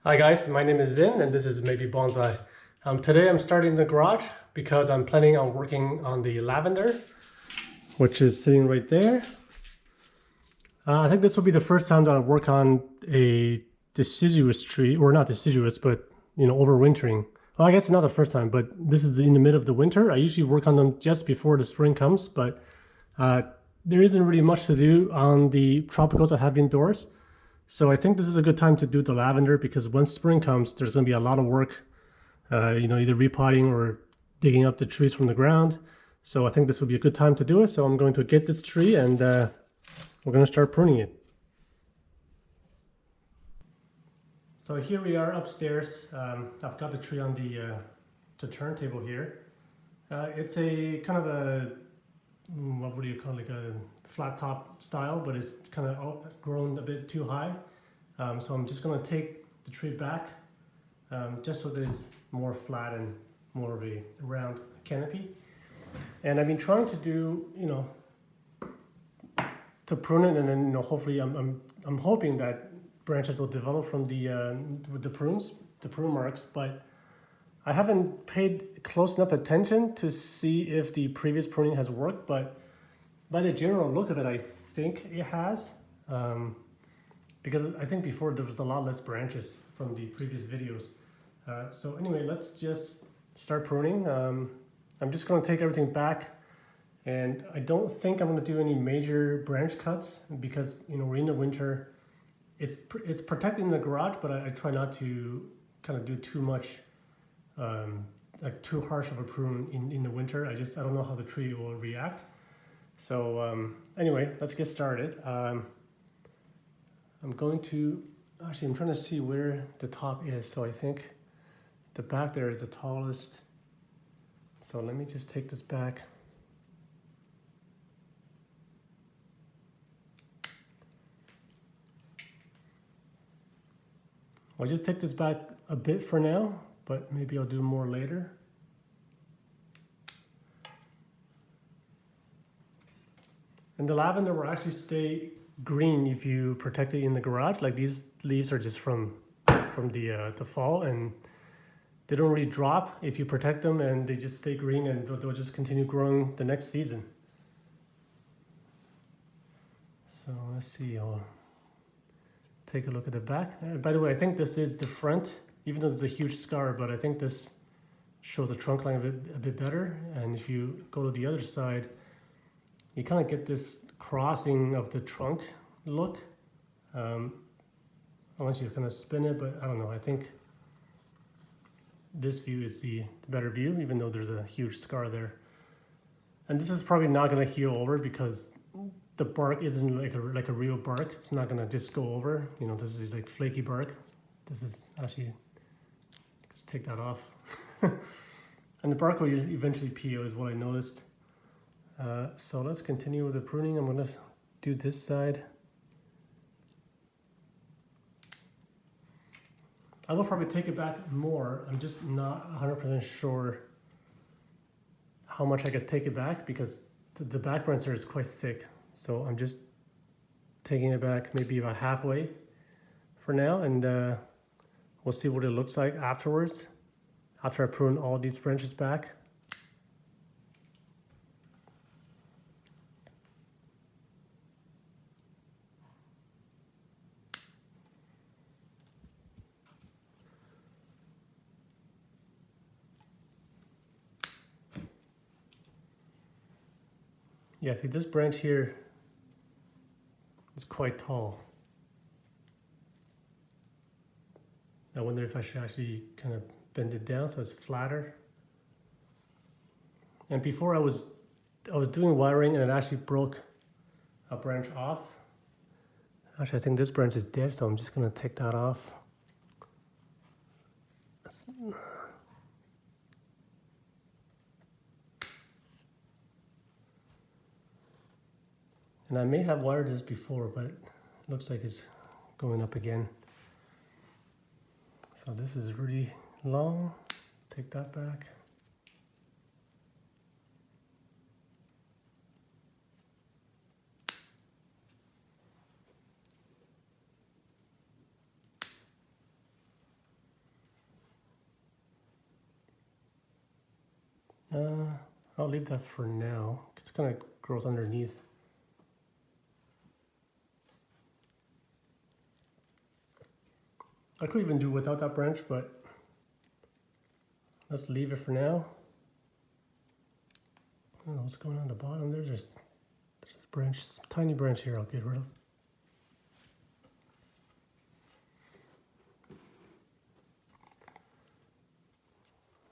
Hi guys, my name is Zin and this is Maybe Bonsai. Today I'm starting the garage because I'm planning on working on the lavender, which is sitting right there. I think this will be the first time that I work on a deciduous tree, or not deciduous, but overwintering. Well, I guess it's not the first time, but this is in the middle of the winter. I usually work on them just before the spring comes, but there isn't really much to do on the tropicals I have indoors. So I think this is a good time to do the lavender because once spring comes, there's going to be a lot of work, either repotting or digging up the trees from the ground. So I think this would be a good time to do it. So I'm going to get this tree and we're going to start pruning it. So here we are upstairs. I've got the tree on the turntable here. It's a kind of a, what would you call it, like a flat top style, but it's kind of grown a bit too high. So I'm just going to take the tree back just so that it's more flat and more of a round canopy. And I've been trying to do, to prune it, and then hopefully I'm hoping that branches will develop from with the prune marks, but I haven't paid close enough attention to see if the previous pruning has worked, but by the general look of it, I think it has. Because I think before there was a lot less branches from the previous videos. So anyway, let's just start pruning. I'm just going to take everything back, and I don't think I'm going to do any major branch cuts because we're in the winter. It's protecting the garage, but I try not to kind of do too much, like too harsh of a prune in the winter. I don't know how the tree will react. So anyway, let's get started. I'm trying to see where the top is. So I think the back there is the tallest. So let me just take this back. I'll just take this back a bit for now, but maybe I'll do more later. And the lavender will actually stay green if you protect it in the garage. Like these leaves are just from the fall, and they don't really drop if you protect them, and they just stay green and they'll just continue growing the next season. So let's see, I'll take a look at the back. By the way, I think this is the front, even though there's a huge scar, but I think this shows the trunk line a bit better. And if you go to the other side, you kind of get this crossing of the trunk look, unless you kind of spin it, but I don't know. I think this view is the better view, even though there's a huge scar there. And this is probably not going to heal over because the bark isn't like a real bark. It's not going to just go over. This is like flaky bark. This is actually, let's take that off. And the bark will eventually peel is what I noticed. So let's continue with the pruning. I'm going to do this side. I will probably take it back more. I'm just not 100% sure how much I could take it back because the back branch there is quite thick. So I'm just taking it back maybe about halfway for now, and we'll see what it looks like afterwards, after I prune all these branches back. Yeah, see this branch here is quite tall. I wonder if I should actually kind of bend it down so it's flatter. And before I was doing wiring and it actually broke a branch off. Actually, I think this branch is dead, so I'm just gonna take that off. And I may have wired this before, but it looks like it's going up again. So this is really long. Take that back. I'll leave that for now. It kind of grows underneath. I could even do without that branch, but let's leave it for now. I don't know what's going on at the bottom. There's this branch, tiny branch here I'll get rid of.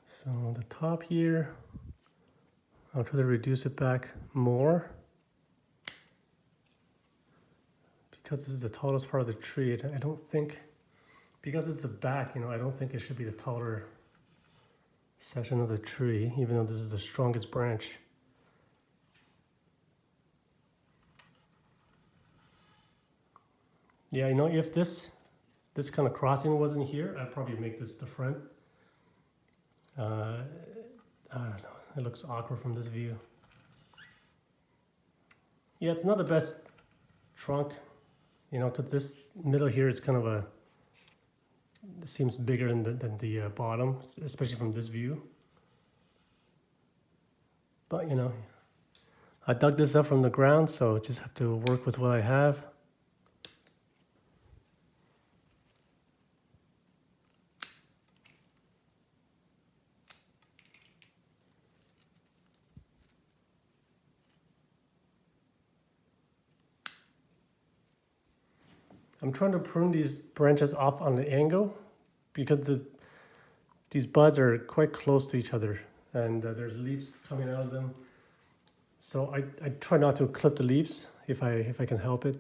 So on the top here, I'll try to reduce it back more. Because this is the tallest part of the tree, I don't think, because it's the back, I don't think it should be the taller section of the tree, even though this is the strongest branch. Yeah, if this kind of crossing wasn't here, I'd probably make this the front. I don't know, it looks awkward from this view. Yeah, it's not the best trunk, because this middle here is kind of it seems bigger than the bottom, especially from this view. But I dug this up from the ground, so I just have to work with what I have. I'm trying to prune these branches off on the angle because these buds are quite close to each other, and there's leaves coming out of them. So I try not to clip the leaves if I can help it.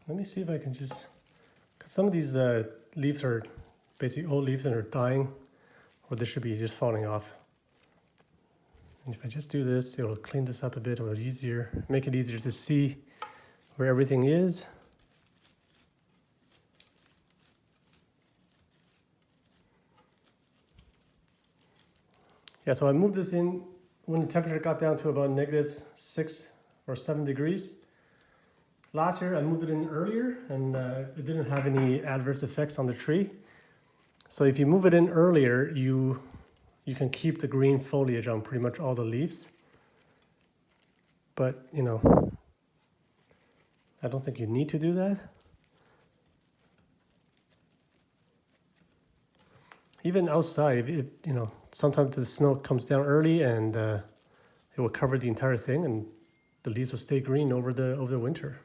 Let me see if I can just, because some of these leaves are basically old leaves and are dying, or they should be just falling off. And if I just do this, it'll clean this up a bit, or make it easier to see where everything is. Yeah, so I moved this in when the temperature got down to about -6 or 7 degrees. Last year I moved it in earlier, and it didn't have any adverse effects on the tree. So if you move it in earlier, you can keep the green foliage on pretty much all the leaves. But I don't think you need to do that. Even outside, sometimes the snow comes down early, and it will cover the entire thing, and the leaves will stay green over the winter.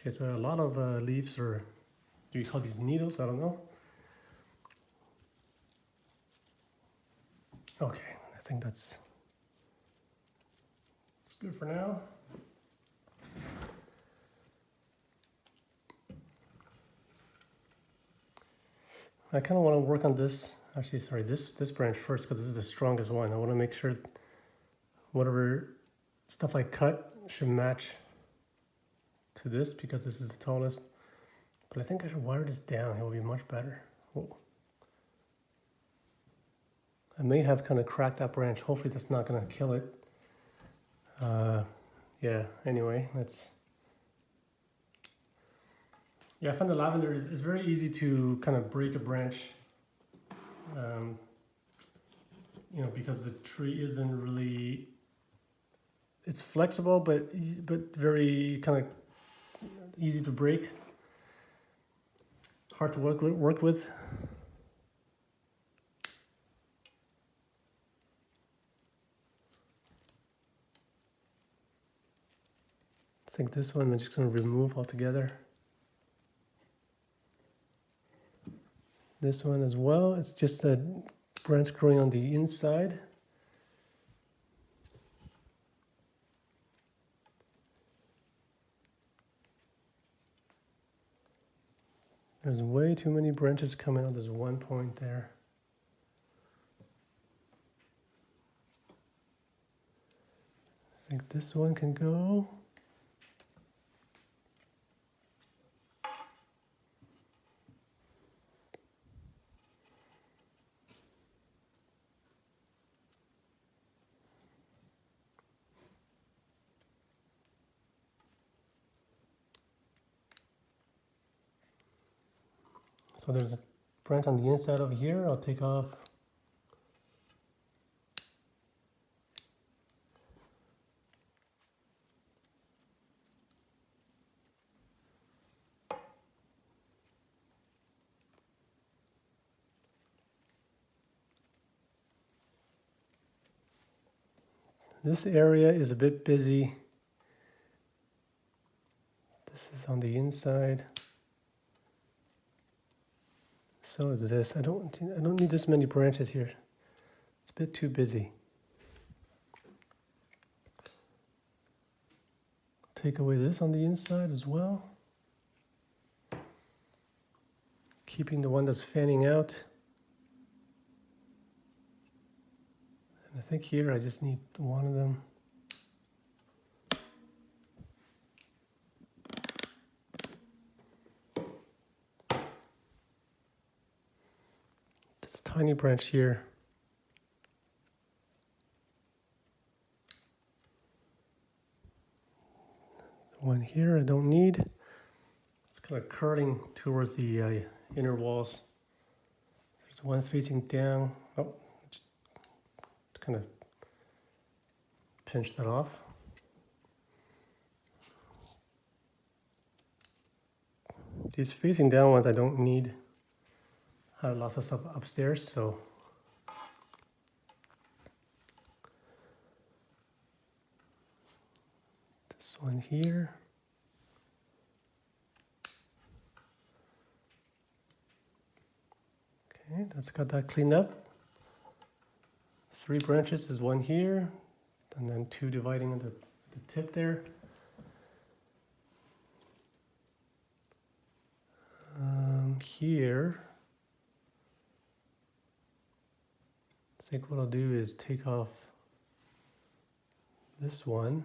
Okay, so a lot of leaves are, do you call these needles? I don't know. Okay, I think that's good for now. I kind of want to work on this, actually, sorry, this branch first, because this is the strongest one. I want to make sure whatever stuff I cut should match to this, because this is the tallest. But I think I should wire this down. It will be much better. Whoa. I may have kind of cracked that branch. Hopefully that's not going to kill it. Yeah, anyway, yeah, I found the lavender is very easy to kind of break a branch, because the tree isn't really, it's flexible, but very kind of easy to break, hard to work with. I think this one I'm just going to remove altogether. This one as well, it's just a branch growing on the inside. There's way too many branches coming out. There's one point there. I think this one can go. So there's a branch on the inside over here. I'll take off. This area is a bit busy. This is on the inside. So is this. I don't need this many branches here. It's a bit too busy. Take away this on the inside as well. Keeping the one that's fanning out. And I think here I just need one of them. This tiny branch here. One here I don't need. It's kind of curling towards the inner walls. There's one facing down. Oh, just kind of pinch that off. These facing down ones I don't need. I have lots of stuff upstairs, so this one here. Okay, that's got that cleaned up. 3 branches is one here, and then 2 dividing the tip there. Here, I think what I'll do is take off this one,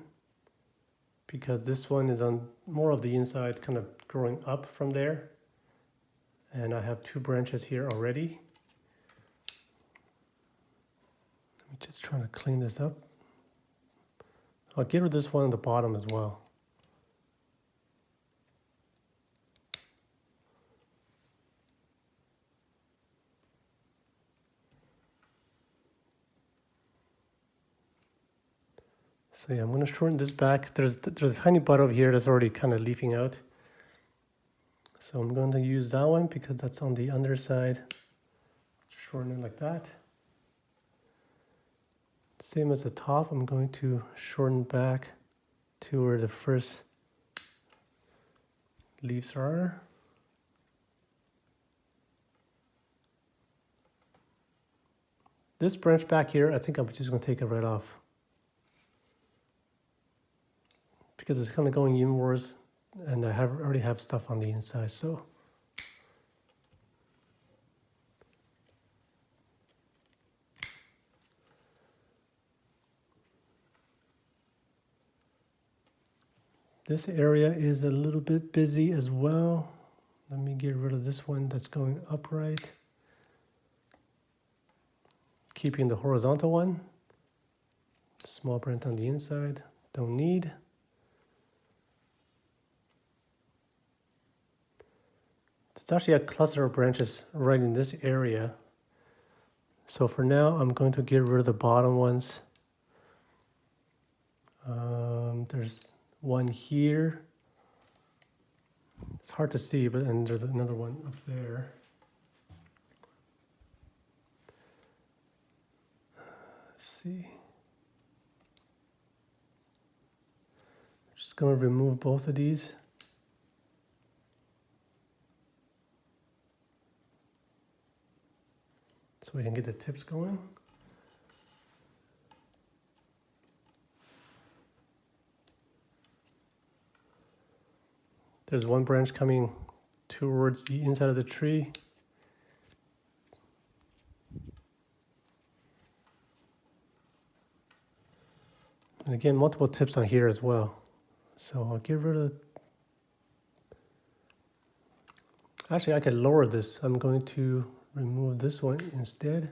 because this one is on more of the inside, kind of growing up from there. And I have 2 branches here already. Let me just try to clean this up. I'll get rid of this one at the bottom as well. So yeah, I'm going to shorten this back. There's a tiny bud over here that's already kind of leafing out. So I'm going to use that one because that's on the underside. Shorten it like that. Same as the top, I'm going to shorten back to where the first leaves are. This branch back here, I think I'm just going to take it right off, because it's kind of going inwards, and I already have stuff on the inside, so. This area is a little bit busy as well. Let me get rid of this one that's going upright. Keeping the horizontal one. Small branch on the inside, don't need. There's actually a cluster of branches right in this area. So for now, I'm going to get rid of the bottom ones. There's one here. It's hard to see, but and there's another one up there. Let's see. Just going to remove both of these. So we can get the tips going. There's one branch coming towards the inside of the tree. And again, multiple tips on here as well. So I'll get rid of, actually I can lower this. I'm going to remove this one instead.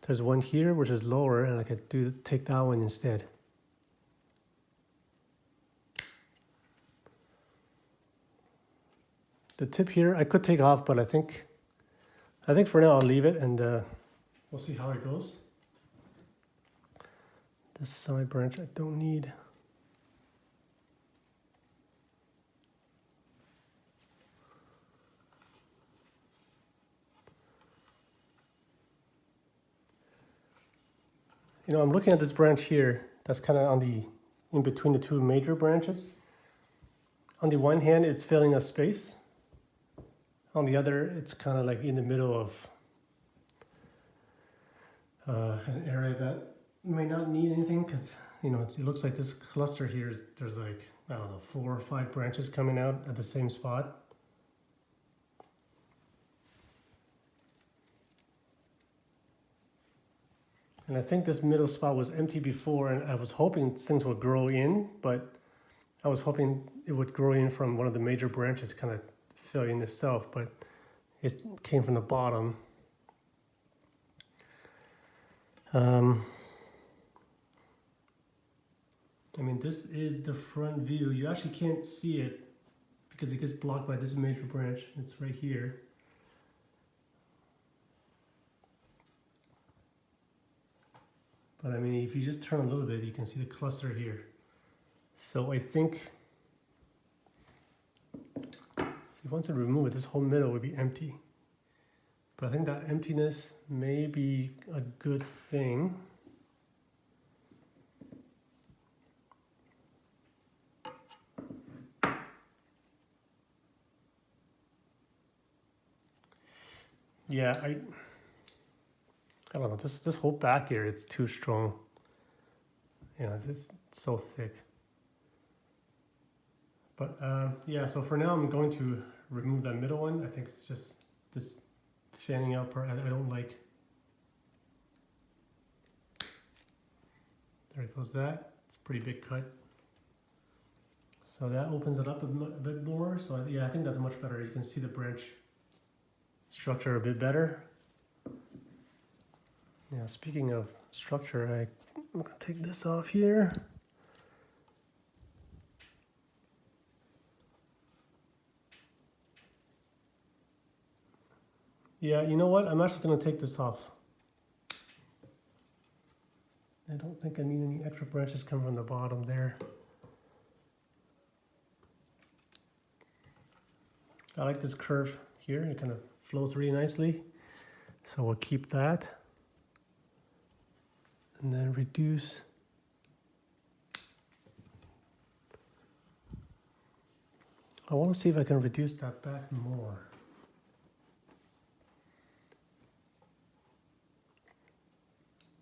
There's one here which is lower, and I could take that one instead. The tip here I could take off, but I think for now I'll leave it, and we'll see how it goes. This side branch I don't need. You know, I'm looking at this branch here. That's kind of in between the two major branches. On the one hand, it's filling a space. On the other, it's kind of like in the middle of an area that may not need anything, because you know it looks like this cluster here. There's like, I don't know, 4 or 5 branches coming out at the same spot. And I think this middle spot was empty before, and I was hoping things would grow in, but I was hoping it would grow in from one of the major branches, kind of fill in itself, but it came from the bottom. I mean, this is the front view. You actually can't see it because it gets blocked by this major branch. It's right here. But I mean, if you just turn a little bit, you can see the cluster here. So I think if once I remove it, this whole middle would be empty. But I think that emptiness may be a good thing. Yeah, I don't know, this whole back here, it's too strong. You know, it's so thick. But yeah, so for now I'm going to remove that middle one. I think it's just this fanning out part I don't like. There goes that. It's a pretty big cut. So that opens it up a bit more. So yeah, I think that's much better. You can see the branch structure a bit better. Yeah, speaking of structure, I'm gonna take this off here. Yeah, you know what? I'm actually gonna take this off. I don't think I need any extra branches coming from the bottom there. I like this curve here. It kind of flows really nicely. So we'll keep that. And then reduce. I want to see if I can reduce that back more.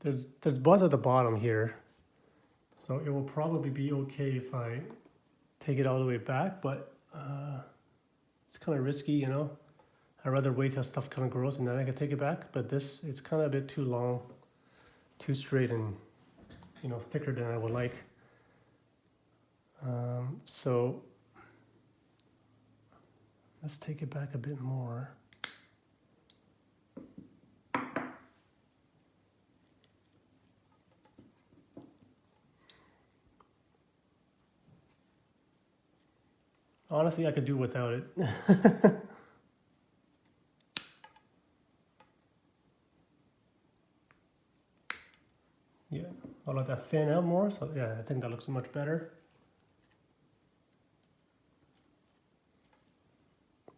There's buds at the bottom here. So it will probably be okay if I take it all the way back, but it's kind of risky, you know. I'd rather wait till stuff kind of grows and then I can take it back, but this, it's kind of a bit too long, too straight, and you know, thicker than I would like. So let's take it back a bit more. Honestly, I could do without it. Yeah, I'll let that fan out more. So yeah, I think that looks much better.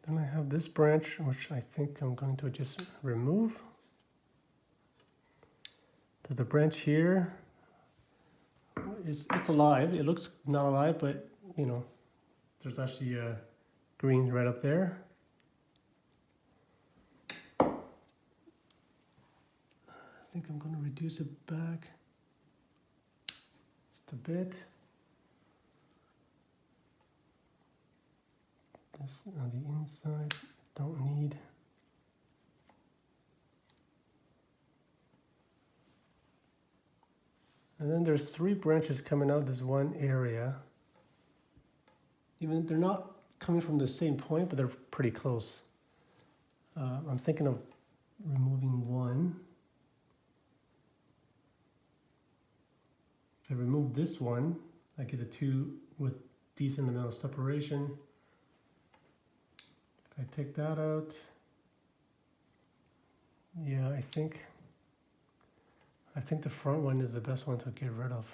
Then I have this branch, which I think I'm going to just remove. The branch here it's alive. It looks not alive, but you know, there's actually green right up there. I think I'm going to reduce it back just a bit. This on the inside, don't need. And then there's 3 branches coming out this one area. Even they're not coming from the same point, but they're pretty close. I'm thinking of removing one. If I remove this one, I get a 2 with decent amount of separation. If I take that out, yeah, I think the front one is the best one to get rid of.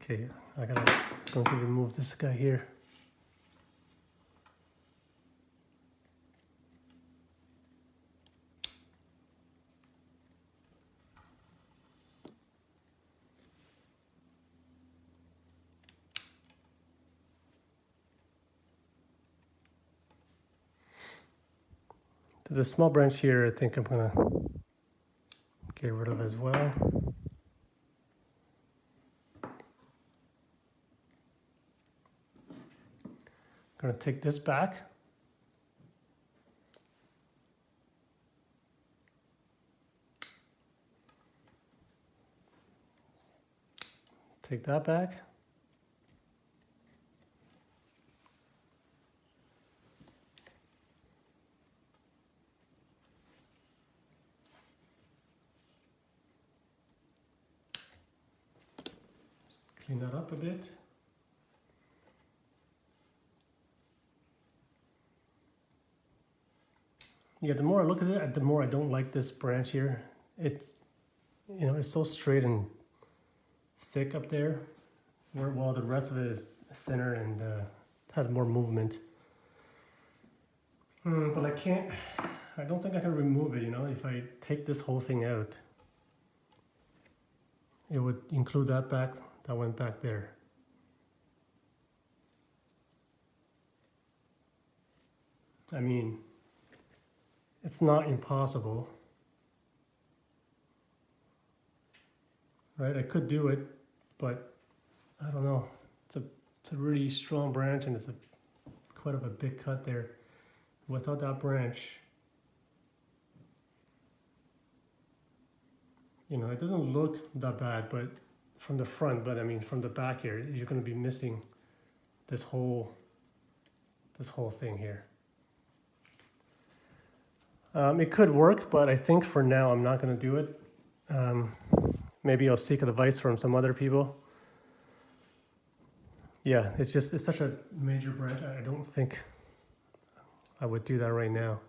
Okay, I'm going to remove this guy here. To the small branch here, I think I'm gonna get rid of as well. I'm gonna take this back. Take that back. Clean that up a bit. Yeah, the more I look at it, the more I don't like this branch here. It's, you know, it's so straight and thick up there, while the rest of it is thinner and has more movement. But I don't think I can remove it, you know. If I take this whole thing out, it would include that went back there. I mean, it's not impossible, right? I could do it, but I don't know. It's a really strong branch, and it's quite of a big cut there. Without that branch, you know, it doesn't look that bad, but from the front, but I mean from the back here, you're going to be missing this whole thing here. It could work, but I think for now I'm not going to do it. Maybe I'll seek advice from some other people. Yeah, it's such a major branch. I don't think I would do that right now.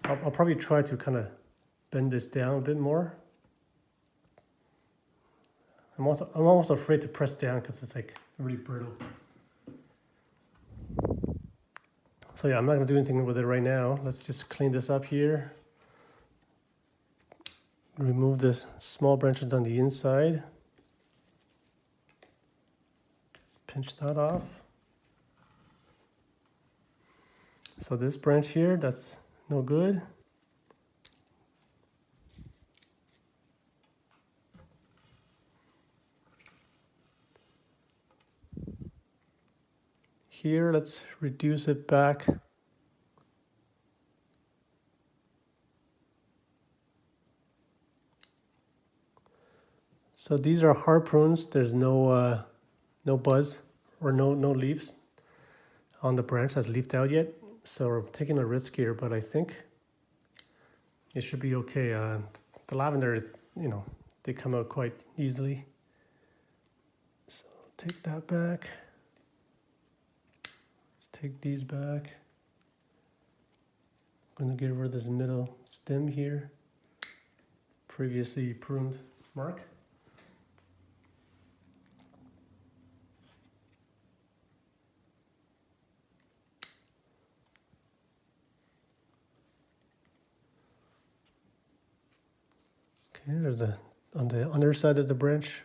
I'll probably try to kind of bend this down a bit more. I'm also afraid to press down because it's like really brittle. So yeah, I'm not gonna do anything with it right now. Let's just clean this up here. Remove the small branches on the inside. Pinch that off. So this branch here, that's no good. Here, let's reduce it back. So these are hard prunes. There's no buds or no leaves on the branch that's leafed out yet. So we're taking a risk here, but I think it should be okay. The lavender is, you know, they come out quite easily. So take that back. Let's take these back. I'm going to get rid of this middle stem here, previously pruned mark. Okay, there's on the underside of the branch.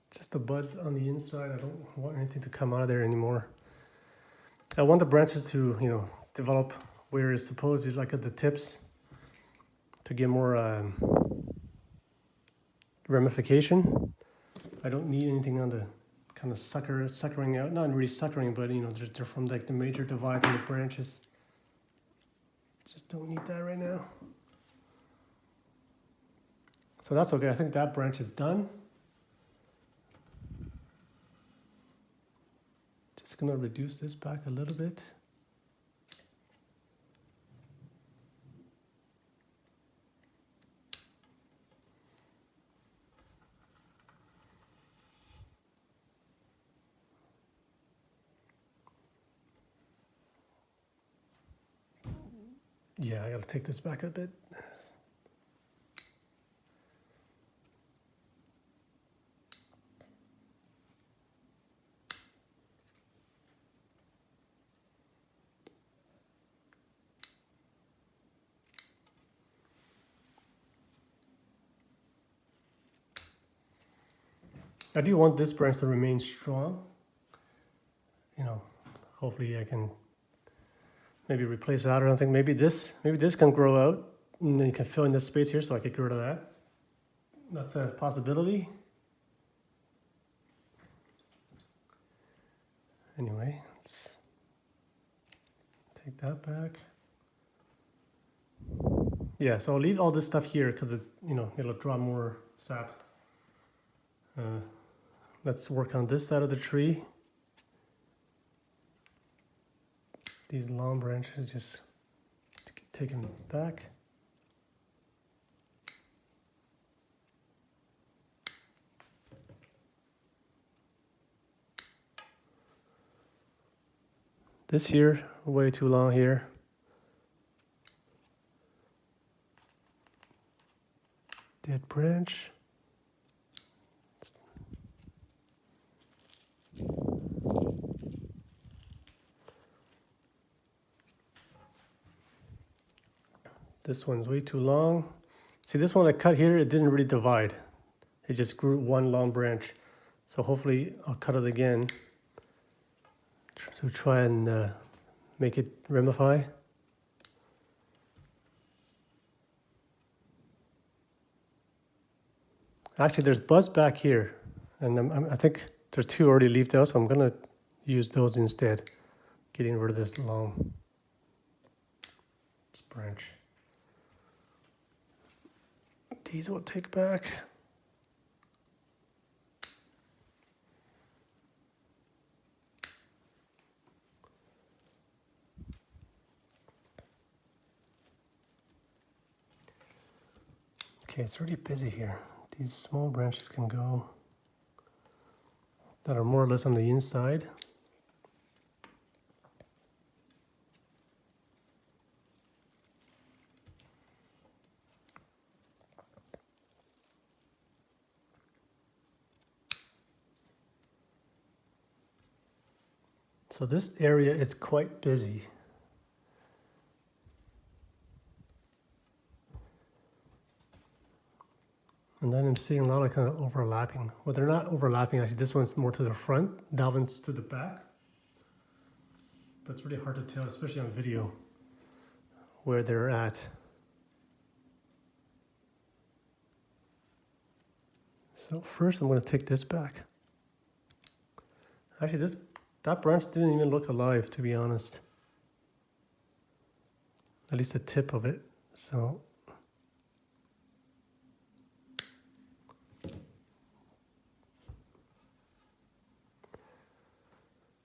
Just a bud on the inside. I don't want anything to come out of there anymore. I want the branches to, develop where it's supposed to, like at the tips, to get more ramification. I don't need anything on the kind of suckering out, not really suckering, but they're from like the major divide in the branches. Just don't need that right now. So that's okay. I think that branch is done. Just gonna reduce this back a little bit. Yeah, I gotta take this back a bit. I do want this branch to remain strong. Hopefully I can maybe replace that or something. Maybe this can grow out and then you can fill in this space here so I could get rid of that. That's a possibility. Anyway, let's take that back. Yeah, so I'll leave all this stuff here because it'll draw more sap. Let's work on this side of the tree. These long branches just taken back. This here, way too long here. Dead branch. This one's way too long. See, this one I cut here, it didn't really divide. It just grew one long branch. So hopefully I'll cut it again to try and make it ramify. Actually, there's buds back here, and I think there's two already leafed out, so I'm gonna use those instead, getting rid of this long branch. These will take back. Okay, it's really busy here. These small branches can go that are more or less on the inside. So this area is quite busy. And then I'm seeing a lot of kind of overlapping. Well, they're not overlapping actually. This one's more to the front, that one's to the back. But it's really hard to tell, especially on video, where they're at. So first I'm going to take this back. Actually, that branch didn't even look alive, to be honest. At least the tip of it. So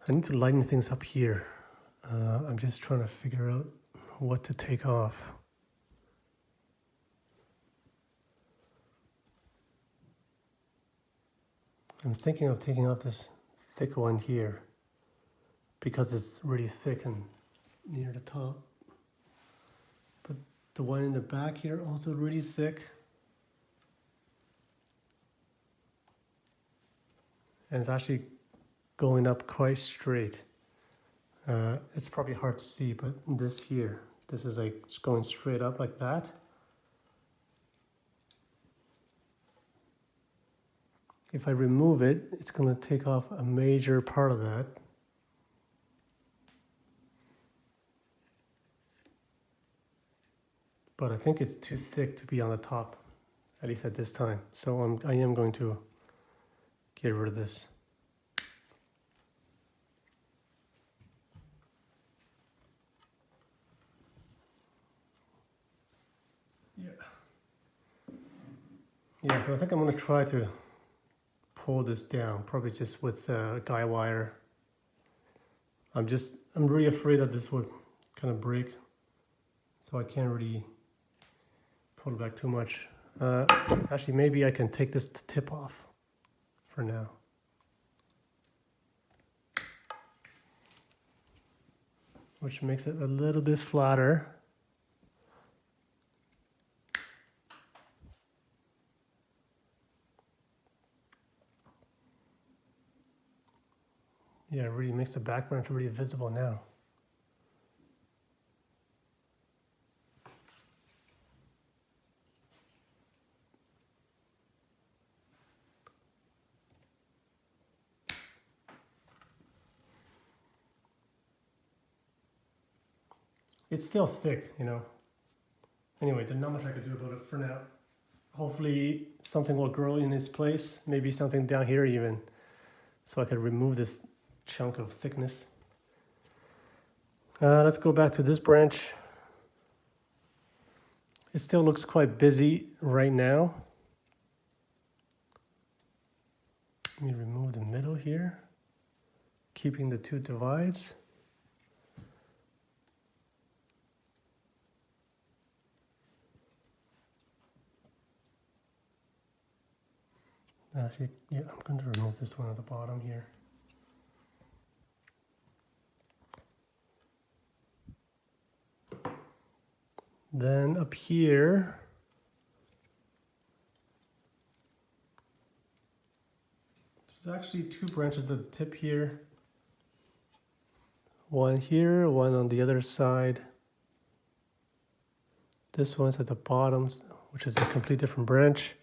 I need to lighten things up here. I'm just trying to figure out what to take off. I'm thinking of taking off this thick one here because it's really thick and near the top. But the one in the back here also really thick. And it's actually going up quite straight. It's probably hard to see, but this here, this is like it's going straight up like that. If I remove it, it's going to take off a major part of that. but I think it's too thick to be on the top, at least at this time. So I am going to get rid of this. Yeah, so I think I'm going to try to pull this down, probably just with guy wire. I'm really afraid that this would kind of break, so I can't really pull it back too much. Actually, maybe I can take this tip off for now. Which makes it a little bit flatter. Yeah, it really makes the back branch really visible now. It's still thick, you know. Anyway, there's not much I could do about it for now. Hopefully something will grow in its place, maybe something down here even, so I could remove this chunk of thickness. Let's go back to this branch. It still looks quite busy right now. Let me remove the middle here, keeping the two divides. Actually, yeah, I'm going to remove this one at the bottom here. Then up here, there's actually two branches at the tip here. One here, one on the other side. This one's at the bottom, which is a complete different branch.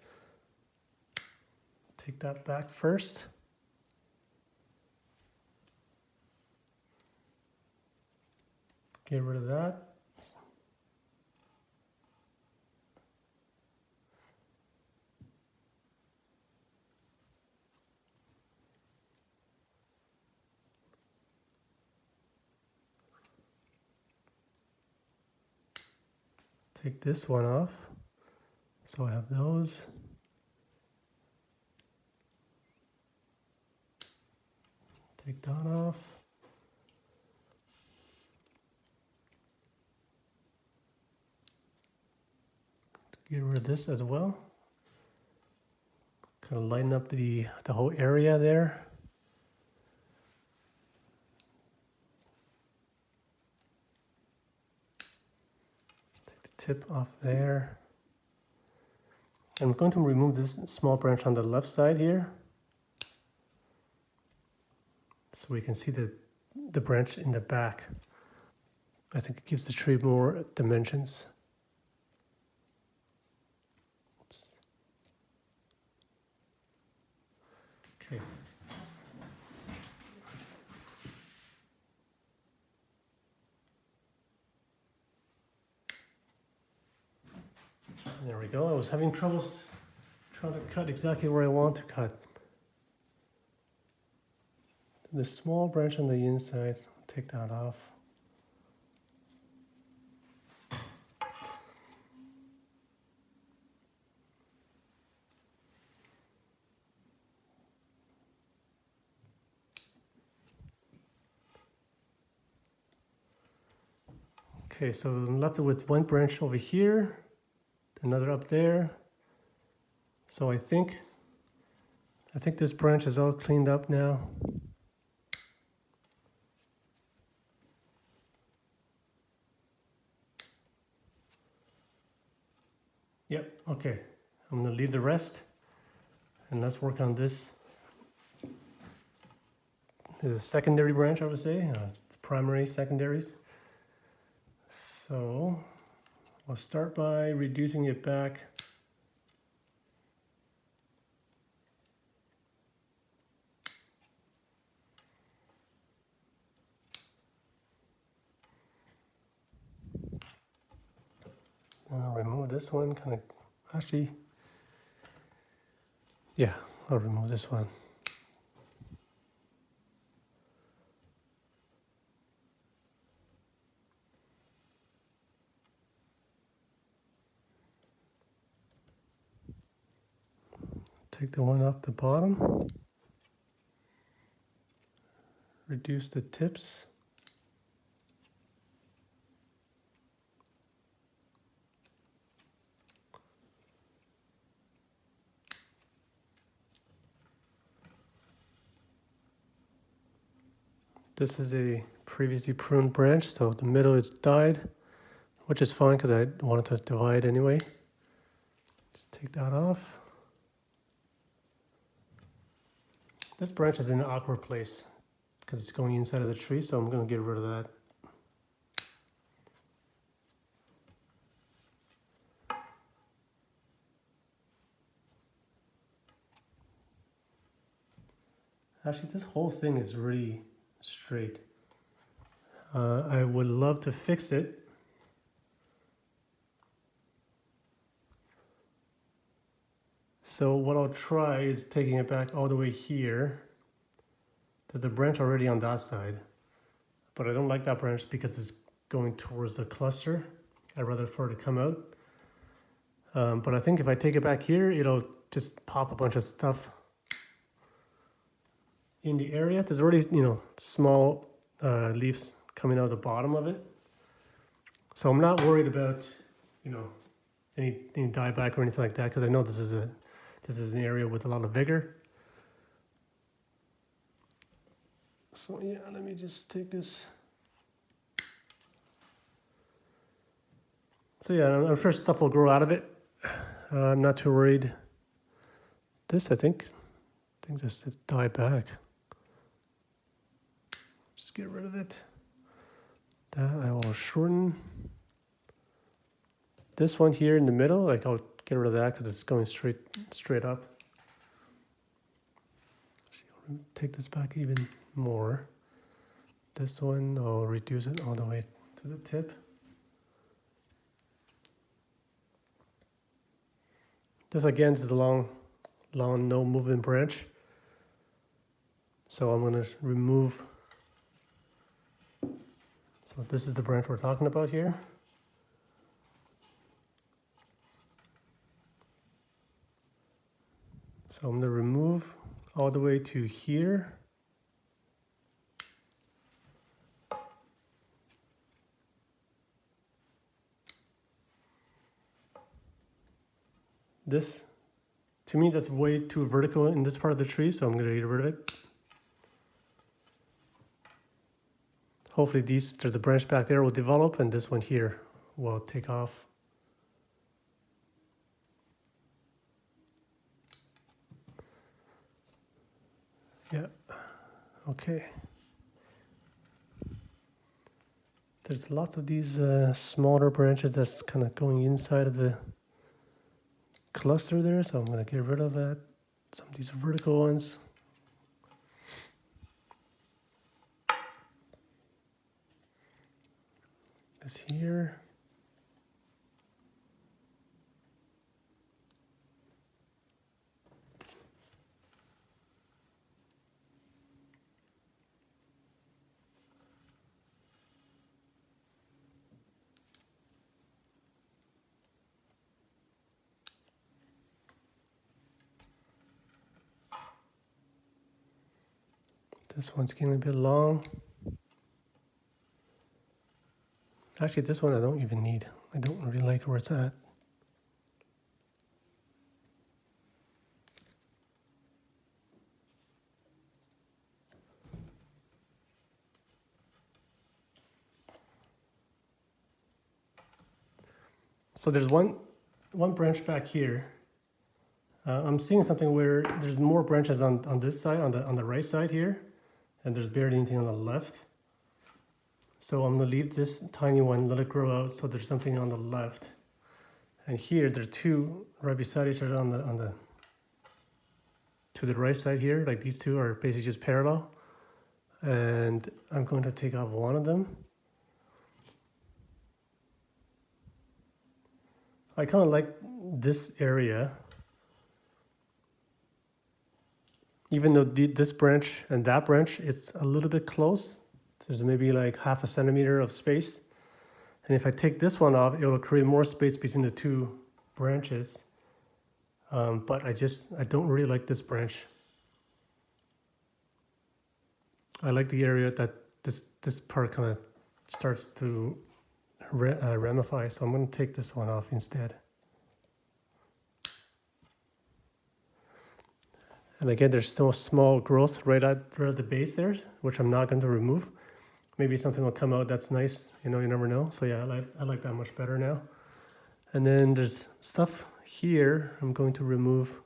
Take that back first. Get rid of that. Take this one off. So I have those. Take that off. Get rid of this as well. Kind of lighten up the whole area there. Take the tip off there. I'm going to remove this small branch on the left side here, so we can see the branch in the back. I think it gives the tree more dimensions. Oops. Okay. There we go. I was having troubles trying to cut exactly where I want to cut. The small branch on the inside, I'll take that off. Okay, so I'm left with one branch over here, another up there. So I think this branch is all cleaned up now. Yep, okay. I'm gonna leave the rest and let's work on this. This is a secondary branch, I would say. It's primary, secondaries. So I'll start by reducing it back. And I'll remove this one, kind of, actually, yeah, I'll remove this one. Take the one off the bottom. Reduce the tips. This is a previously pruned branch, so the middle is dyed, which is fine because I wanted to divide anyway. Just take that off. This branch is in an awkward place because it's going inside of the tree, so I'm going to get rid of that. Actually, this whole thing is really straight. I would love to fix it. So what I'll try is taking it back all the way here. There's a branch already on that side, but I don't like that branch because it's going towards the cluster. I'd rather for it to come out. But I think if I take it back here, it'll just pop a bunch of stuff in the area. There's already, small leaves coming out of the bottom of it. So I'm not worried about, any dieback or anything like that, because I know this is an area with a lot of vigor. So yeah, let me just take this. So yeah, I'm sure stuff will grow out of it. I'm not too worried. This, I think this is dieback. Just get rid of it. That I will shorten. This one here in the middle, like I'll get rid of that because it's going straight up. I'll take this back even more. This one, I'll reduce it all the way to the tip. This again is the long no moving branch. So I'm going to remove. So this is the branch we're talking about here. So I'm going to remove all the way to here. This, to me, that's way too vertical in this part of the tree, so I'm going to get rid of it. Hopefully there's a branch back there will develop, and this one here will take off. Yeah, okay. There's lots of these smaller branches that's kind of going inside of the cluster there, so I'm going to get rid of that. Some of these vertical ones. This here. This one's getting a bit long. Actually, this one I don't even need. I don't really like where it's at. So there's one branch back here. I'm seeing something where there's more branches on this side, on the right side here, and there's barely anything on the left. So I'm gonna leave this tiny one, let it grow out, so there's something on the left. And here there's two right beside each other to the right side here, like these two are basically just parallel. And I'm going to take off one of them. I kind of like this area. Even though this branch and that branch, it's a little bit close. There's maybe like 1/2 centimeter of space. And if I take this one off, it will create more space between the two branches. But I don't really like this branch. I like the area that this part kind of starts to ramify. So I'm going to take this one off instead. And again, there's still a small growth right at the base there, which I'm not going to remove. Maybe something will come out that's nice, you know, you never know. So yeah, I like that much better now. And then there's stuff here I'm going to remove.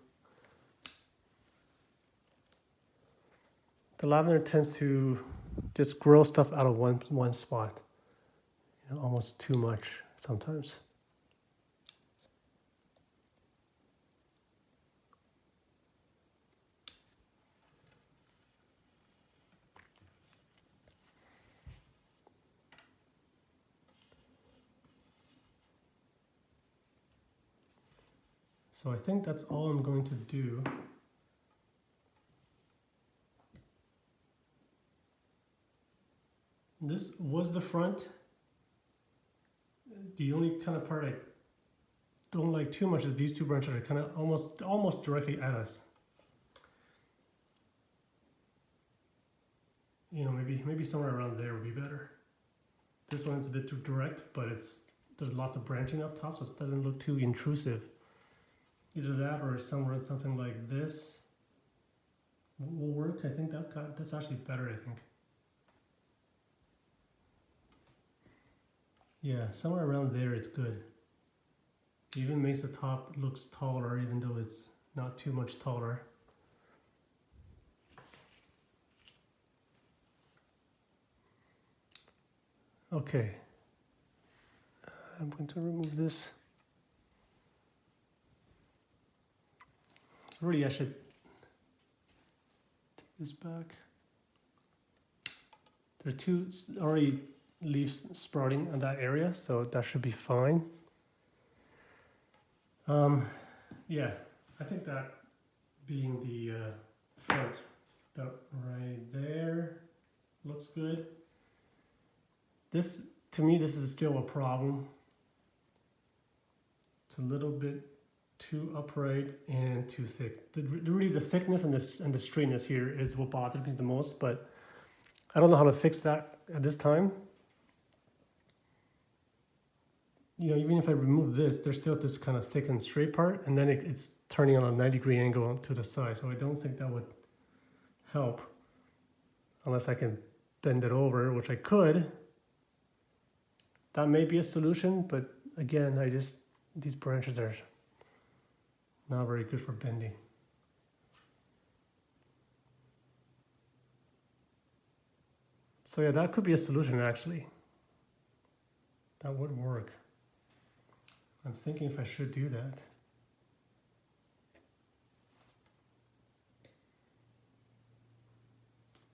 The lavender tends to just grow stuff out of one spot, you know, almost too much sometimes. So I think that's all I'm going to do. This was the front. The only kind of part I don't like too much is these two branches are kind of almost directly at us. You know, maybe somewhere around there would be better. This one's a bit too direct, but there's lots of branching up top, so it doesn't look too intrusive. Either that or something like this will work. I think that's actually better, I think. Yeah, somewhere around there it's good. It even makes the top looks taller, even though it's not too much taller. Okay, I'm going to remove this. Really, I should take this back. There's two already leaves sprouting in that area, so that should be fine. Yeah, I think that being the front, that right there looks good. This, to me, this is still a problem. It's a little bit too upright and too thick. Really, the thickness and the straightness here is what bothers me the most, but I don't know how to fix that at this time. You know, even if I remove this, there's still this kind of thick and straight part, and then it's turning on a 90-degree angle to the side, so I don't think that would help unless I can bend it over, which I could. That may be a solution, but again, these branches are not very good for bending. So yeah, that could be a solution actually. That would work. I'm thinking if I should do that.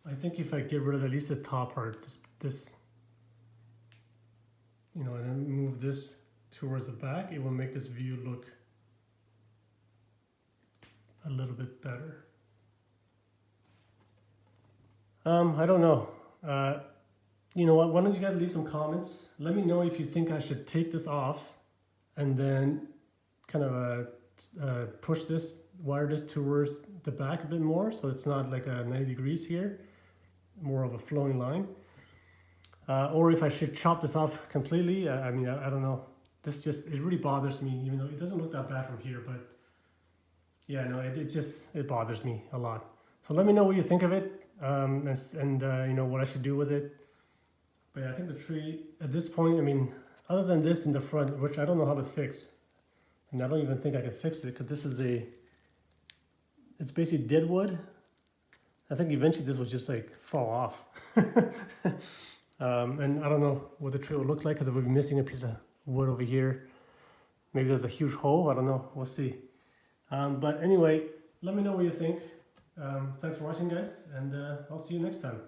I think if I get rid of at least this top part, this, you know, and then move this towards the back, it will make this view look a little bit better. I don't know. You know what, why don't you guys leave some comments? Let me know if you think I should take this off and then kind of push this, wire this towards the back a bit more, so it's not like a 90 degrees here, more of a flowing line. Or if I should chop this off completely. I mean, I don't know. It really bothers me, even though it doesn't look that bad from here, but yeah, no, it bothers me a lot. So let me know what you think of it, and you know, what I should do with it. But yeah, I think the tree, at this point, I mean, other than this in the front, which I don't know how to fix, and I don't even think I can fix it, because this is it's basically dead wood. I think eventually this will just like fall off. And I don't know what the tree will look like, because it will be missing a piece of wood over here. Maybe there's a huge hole, I don't know, we'll see. But anyway, let me know what you think. Thanks for watching, guys, and I'll see you next time.